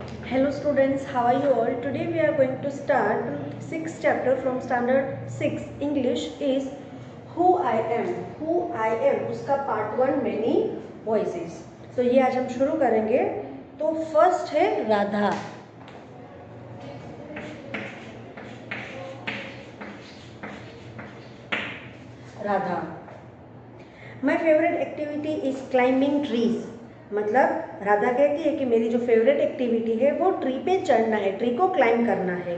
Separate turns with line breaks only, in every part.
Hello students, how are you all? Today we are going to start 6th chapter from standard 6. English is Who I am. Who I am उसका part 1 many voices. So ये आज हम शुरू करेंगे. तो first है Radha. Radha. My favorite activity is climbing trees. मतलब राधा कहती है कि मेरी जो फेवरेट एक्टिविटी है वो ट्री पे चढ़ना है, ट्री को क्लाइंब करना है.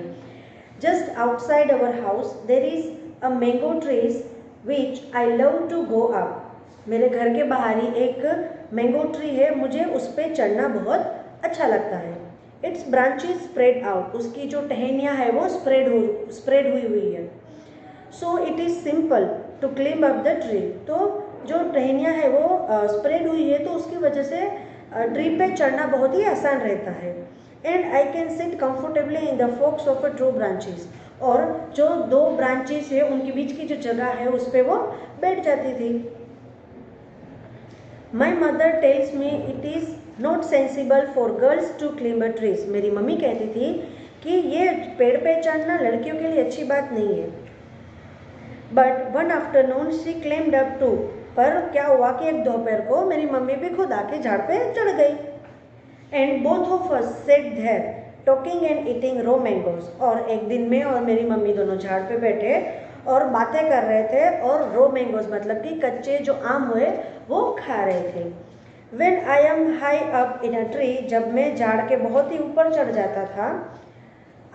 Just outside our house there is a mango trees which I love to go up. मेरे घर के बाहर ही एक मैंगो ट्री है, मुझे उस पर चढ़ना बहुत अच्छा लगता है. It's branches spread out. उसकी जो टहनियाँ है वो स्प्रेड हुई है. So it is simple to climb up the tree. तो जो टहनियाँ है वो स्प्रेड हुई है तो उसकी वजह से ट्री पे चढ़ना बहुत ही आसान रहता है. And I can sit comfortably in the folks of a true branches. और जो दो ब्रांचेस है उनके बीच की जो जगह है उस पर वो बैठ जाती थी. My mother tells me it is not sensible for girls to climb a trees. मेरी मम्मी कहती थी कि ये पेड़ पे चढ़ना लड़कियों के लिए अच्छी बात नहीं है. But one afternoon she climbed up too. पर क्या हुआ कि एक दोपहर को मेरी मम्मी भी खुद आके झाड़ पे चढ़ गई. And both of us sat there talking and eating raw mangoes. और एक दिन में और मेरी मम्मी दोनों झाड़ पे बैठे और बातें कर रहे थे और रो मैंगोज मतलब कि कच्चे जो आम हुए वो खा रहे थे. When I am high up in a tree. जब मैं झाड़ के बहुत ही ऊपर चढ़ जाता था.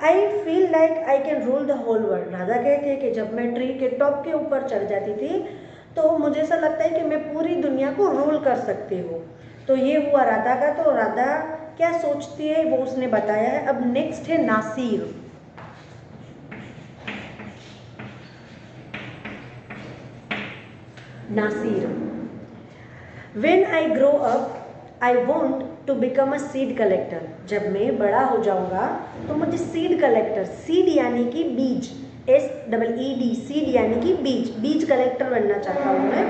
I feel like I can rule the whole world. Radha कहती है कि जब मैं ट्री के टॉप के ऊपर चढ़ जाती थी तो मुझे ऐसा लगता है कि मैं पूरी दुनिया को रूल कर सकती हूँ. तो ये हुआ राधा का. तो राधा क्या सोचती है वो उसने बताया है. अब नेक्स्ट है Nasir. Nasir. When I grow up I want to become a seed collector. जब मैं बड़ा हो जाऊंगा तो मुझे सीड कलेक्टर, सीड यानी कि बीज, SEED, सीड यानी कि बीज कलेक्टर बनना चाहता हूँ मैं.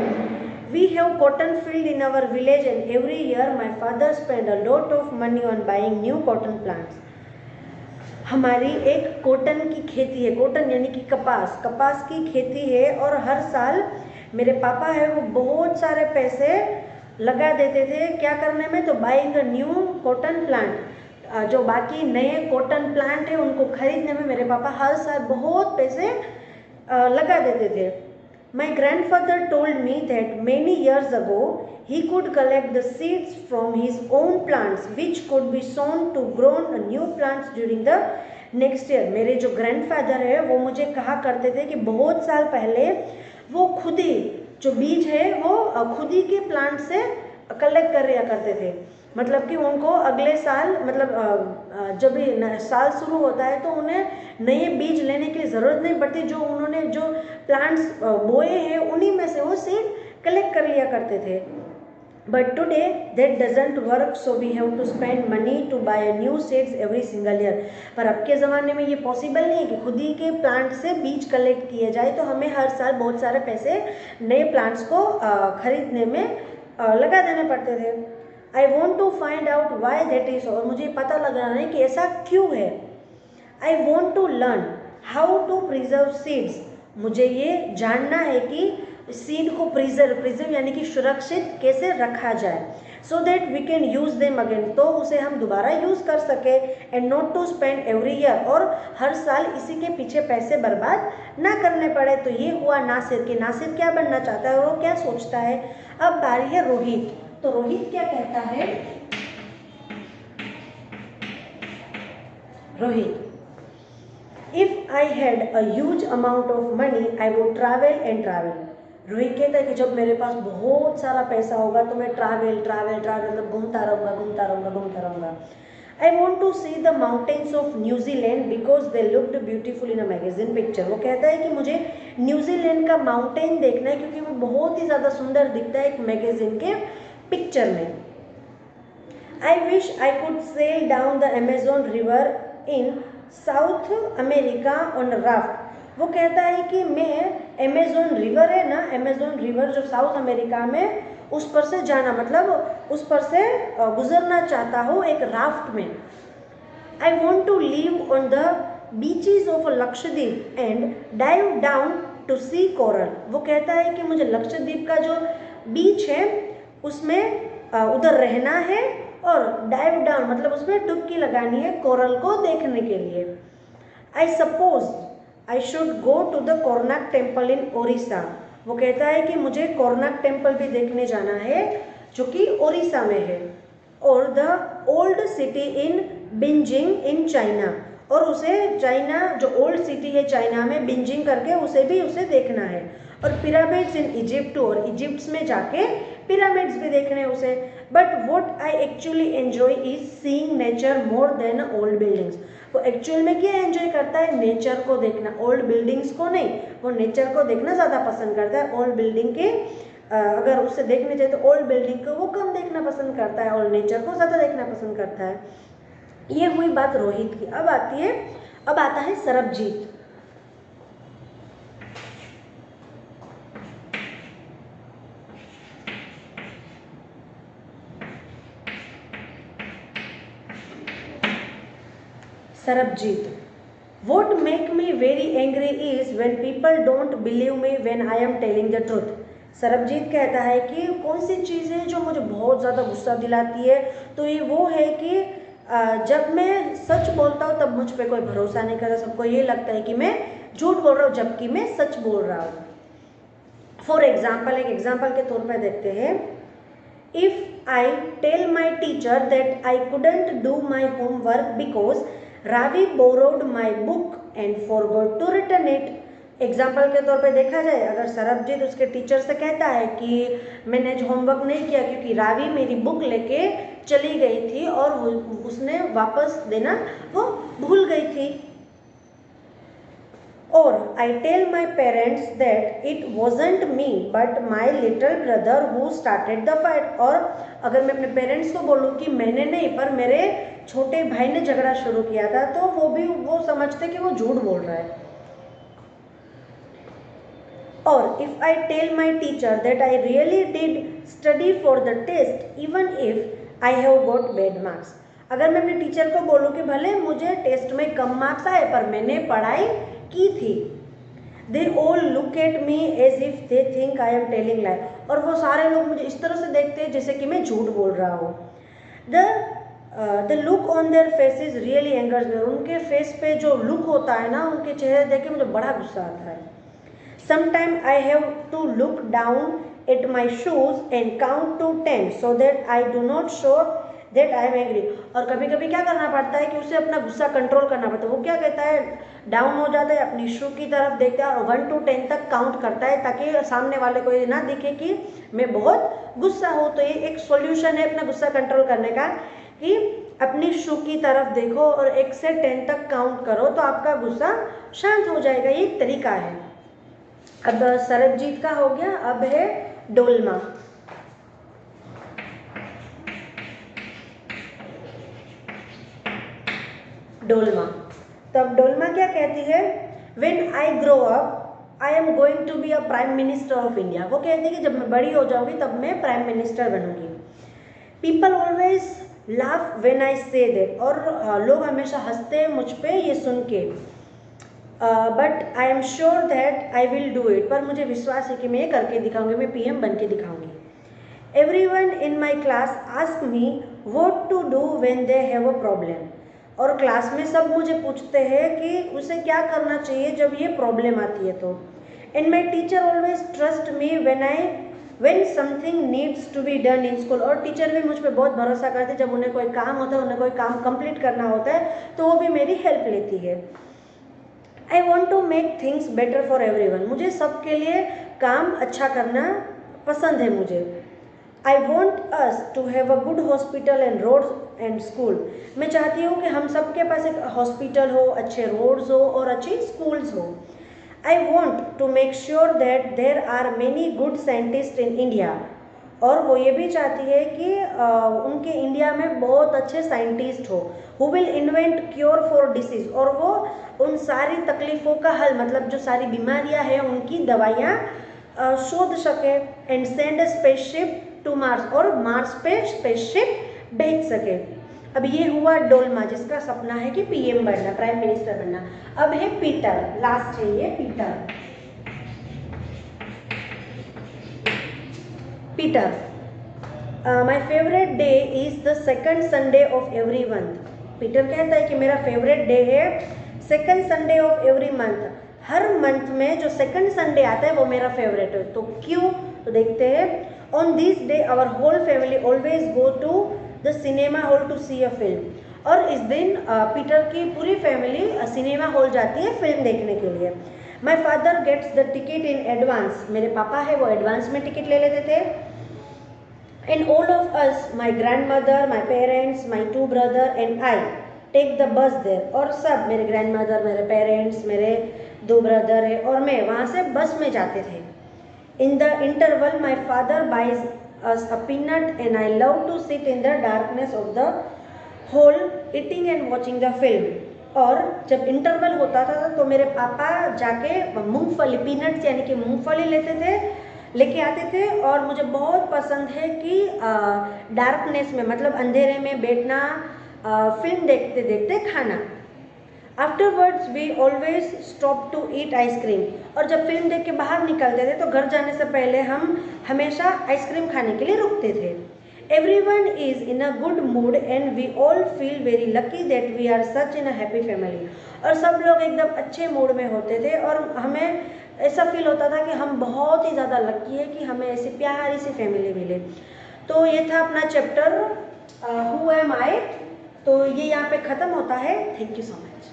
We have cotton field in our village and every year my father spend a lot of money on buying new cotton plants. हमारी एक कॉटन की खेती है. कॉटन यानी कि कपास की खेती है और हर साल मेरे पापा है वो बहुत सारे पैसे लगा देते थे क्या करने में, तो buying a new cotton plant. जो बाकी नए कॉटन प्लांट है उनको खरीदने में मेरे पापा हर साल बहुत पैसे लगा देते थे. माई grandfather told me that many years ago he could collect the seeds from his own plants which could be sown to grow new plants during the next year. मेरे जो ग्रैंडफादर है वो मुझे कहा करते थे कि बहुत साल पहले वो खुद ही जो बीज है वो खुद ही के प्लांट से कलेक्ट कर लिया करते थे. मतलब कि उनको अगले साल मतलब जब साल शुरू होता है तो उन्हें नए बीज लेने की ज़रूरत नहीं पड़ती. जो उन्होंने जो प्लांट्स बोए हैं उन्हीं में से वो सीड कलेक्ट कर लिया करते थे. But today that doesn't work, so we have to spend money to buy a new seeds every single year. पर अब के ज़माने में ये पॉसिबल नहीं है कि खुद ही के प्लांट से बीज कलेक्ट किए जाए. तो हमें हर साल बहुत सारे पैसे नए प्लांट्स को खरीदने में लगा देने पड़ते थे. I want to find out why that is. और मुझे पता लग रहा है कि ऐसा क्यों है. I want to learn how to preserve seeds. मुझे ये जानना है कि सीड को प्रिजर्व यानी कि सुरक्षित कैसे रखा जाए. So that we can use them again. तो उसे हम दोबारा यूज़ कर सके. And not to spend every year. और हर साल इसी के पीछे पैसे बर्बाद ना करने पड़े. तो ये हुआ नासिर कि नासिर क्या बनना चाहता है और वो क्या सोचता है. अब बारी है रोहित. तो रोहित क्या कहता है. Rohit. If I had a huge amount of money I would travel and travel. Rohit कहता है कि जब मेरे पास बहुत सारा पैसा होगा तो मैं ट्रैवल मतलब घूमता रहूँगा. I want to see the mountains of New Zealand because they looked beautiful in a magazine picture. वो कहता है कि मुझे न्यूजीलैंड का माउंटेन देखना है क्योंकि वो बहुत ही ज़्यादा सुंदर दिखता है एक मैगजीन के पिक्चर में. I wish I could sail down the Amazon river in South America on raft. वो कहता है कि मैं अमेजोन रिवर है ना, अमेजोन रिवर जो साउथ अमेरिका में, उस पर से जाना मतलब उस पर से गुजरना चाहता हूँ एक राफ्ट में. I want to live on the beaches of Lakshadweep and dive down to see coral. वो कहता है कि मुझे लक्षद्वीप का जो बीच है उसमें उधर रहना है और डाइव डाउन मतलब उसमें डुबकी लगानी है कोरल को देखने के लिए. I suppose I should go to the Konark temple in Odisha. वो कहता है कि मुझे कोरनाक टेम्पल भी देखने जाना है जो कि ओडिशा में है. और the old city in bingeing in China, और उसे चाइना जो ओल्ड सिटी है चाइना में बिंजिंग करके उसे देखना है. और पिरामिड्स इन इजिप्ट, और इजिप्ट में जाके पिरामिड्स भी देखने हैं उसे. But what I actually enjoy is seeing nature more than old buildings. वो एक्चुअल में क्या एंजॉय करता है? नेचर को देखना, ओल्ड बिल्डिंग्स को नहीं. वो नेचर को देखना ज़्यादा पसंद करता है. ओल्ड बिल्डिंग के अगर उसे देखने चाहिए तो ओल्ड बिल्डिंग को वो कम देखना पसंद करता है और नेचर को ज़्यादा देखना पसंद करता है. ये हुई बात रोहित की. अब आता है Sarabjit. Sarabjit. What make me very angry is when people don't believe me when I am telling the truth. Sarabjit कहता है कि कौन सी चीज़ है जो मुझे बहुत ज़्यादा गुस्सा दिलाती है, तो ये वो है कि जब मैं सच बोलता हूँ तब मुझ पर कोई भरोसा नहीं करता. सबको ये लगता है कि मैं झूठ बोल रहा हूँ जबकि मैं सच बोल रहा हूँ. फॉर एग्जाम्पल, एक एग्जाम्पल के तौर पर देखते हैं. If I tell my teacher that I couldn't do my homework because Ravi borrowed my book and forgot to return it. Example के तौर पे देखा जाए, अगर सरबजीत उसके टीचर से कहता है कि मैंने होमवर्क नहीं किया क्योंकि रावी मेरी बुक लेके चली गई थी और उसने वापस देना वो भूल गई थी. और I tell my parents that it wasn't me but my little brother who started the fight. और अगर मैं अपने पेरेंट्स को बोलूँ कि मैंने नहीं पर मेरे छोटे भाई ने झगड़ा शुरू किया था, तो वो समझते कि वो झूठ बोल रहा है. और if I tell my teacher that I really did study for the test even if I have got bad marks. अगर मैं अपने टीचर को बोलूँ कि भले मुझे टेस्ट में कम मार्क्स आए पर मैंने पढ़ाई की थी. They all look at me as if they think I am telling lie. और वो सारे लोग मुझे इस तरह से देखते हैं जैसे कि मैं झूठ बोल रहा हूँ. The look on their faces really angers me. उनके फेस पे जो लुक होता है ना, उनके चेहरे देख के मुझे बड़ा गुस्सा आता है. Sometime I have to look down at my shoes and count to 10 so that I do not show that I am angry. और कभी कभी क्या करना पड़ता है कि उसे अपना गुस्सा कंट्रोल करना पड़ता है. वो क्या कहता है, डाउन हो जाता है, अपनी शू की तरफ देखता है और 1 to 10 तक काउंट करता है ताकि सामने वाले को ये ना दिखे कि मैं बहुत गुस्सा हूँ. तो ये एक सॉल्यूशन है अपना गुस्सा कंट्रोल करने का कि अपनी शू की तरफ देखो और 1 से 10 तक काउंट करो तो आपका गुस्सा शांत हो जाएगा. ये एक तरीका है. अब सरबजीत का हो गया. अब है डोलमा. डोलमा. तो अब डोलमा क्या कहती है? When I grow up I am going to be a prime minister of India. वो कहती है कि जब मैं बड़ी हो जाऊंगी तब मैं प्राइम मिनिस्टर बनूंगी. People always laugh when I say that. और लोग हमेशा हंसते हैं मुझ पे ये सुन के. But I am sure that I will do it. पर मुझे विश्वास है कि मैं ये करके दिखाऊंगी, मैं PM बन के दिखाऊंगी. Everyone in my class ask me what to do when they have a problem. और क्लास में सब मुझे पूछते हैं कि उसे क्या करना चाहिए जब ये प्रॉब्लम आती है तो. And my teacher always trust me when something needs to be done in school. और टीचर भी मुझ पर बहुत भरोसा करते हैं. जब उन्हें कोई काम होता है, उन्हें कोई काम कंप्लीट करना होता है तो वो भी मेरी हेल्प लेती है. I want to make things better for everyone. मुझे सबके लिए काम अच्छा करना पसंद है मुझे. I want us to have a good hospital and roads and school. मैं चाहती हूँ कि हम सबके पास एक हॉस्पिटल हो, अच्छे रोड्स हो और अच्छी स्कूल्स हो. I want to make sure that there are many good scientist in India. और वो ये भी चाहती है कि उनके इंडिया में बहुत अच्छे साइंटिस्ट हो who will invent cure for disease. और वो उन सारी तकलीफ़ों का हल, मतलब जो सारी बीमारियां हैं उनकी दवाइयाँ शोध सके. And send a spaceship to Mars. और मार्स पे स्पेसशिप भेज सके. अब ये हुआ डोल्मा जिसका सपना है कि पीएम बनना, प्राइम मिनिस्टर बनना। अब है पीटर, लास्ट है ये Peter. Peter, my favourite day is the second Sunday off every month. Peter कहता है कि मेरा फेवरेट डे है second Sunday off every month. हर मंथ में जो सेकंड संडे आता है वो मेरा फेवरेट है। तो क्यों, तो देखते हैं। On this day our whole family always go to the cinema hall to see a film. और इस दिन पीटर की पूरी फैमिली सिनेमा हॉल जाती है फिल्म देखने के लिए। My father gets the ticket in advance. मेरे पापा है वो एडवांस में टिकट ले लेते थे। And all of us, my grandmother, my parents, my two brother and I take the bus there। और सब मेरे ग्रैंडमदर, मेरे पेरेंट्स, मेरे 2 ब्रदर है और मैं वहाँ से बस में जाते थे। In the interval, my father buys us a peanut and I love to sit in the darkness of the hall eating and watching the film। और जब इंटरवल होता था तो मेरे पापा जाके मूंगफली, पीनट्स यानी कि मूंगफली लेके आते थे और मुझे बहुत पसंद है कि डार्कनेस में मतलब अंधेरे में बैठना, फिल्म देखते देखते खाना। Afterwards we always stop to eat ice cream. और जब फिल्म देख के बाहर निकलते थे तो घर जाने से पहले हम हमेशा आइसक्रीम खाने के लिए रुकते थे। Everyone is in a good mood and we all feel very lucky that we are such in a happy family. और सब लोग एकदम अच्छे मूड में होते थे और हमें ऐसा फील होता था कि हम बहुत ही ज़्यादा लकी है कि हमें ऐसी प्यारी सी फैमिली मिले। तो ये था अपना चैप्टर हु एम आई। तो ये यहाँ पे ख़त्म होता है। Thank you so much.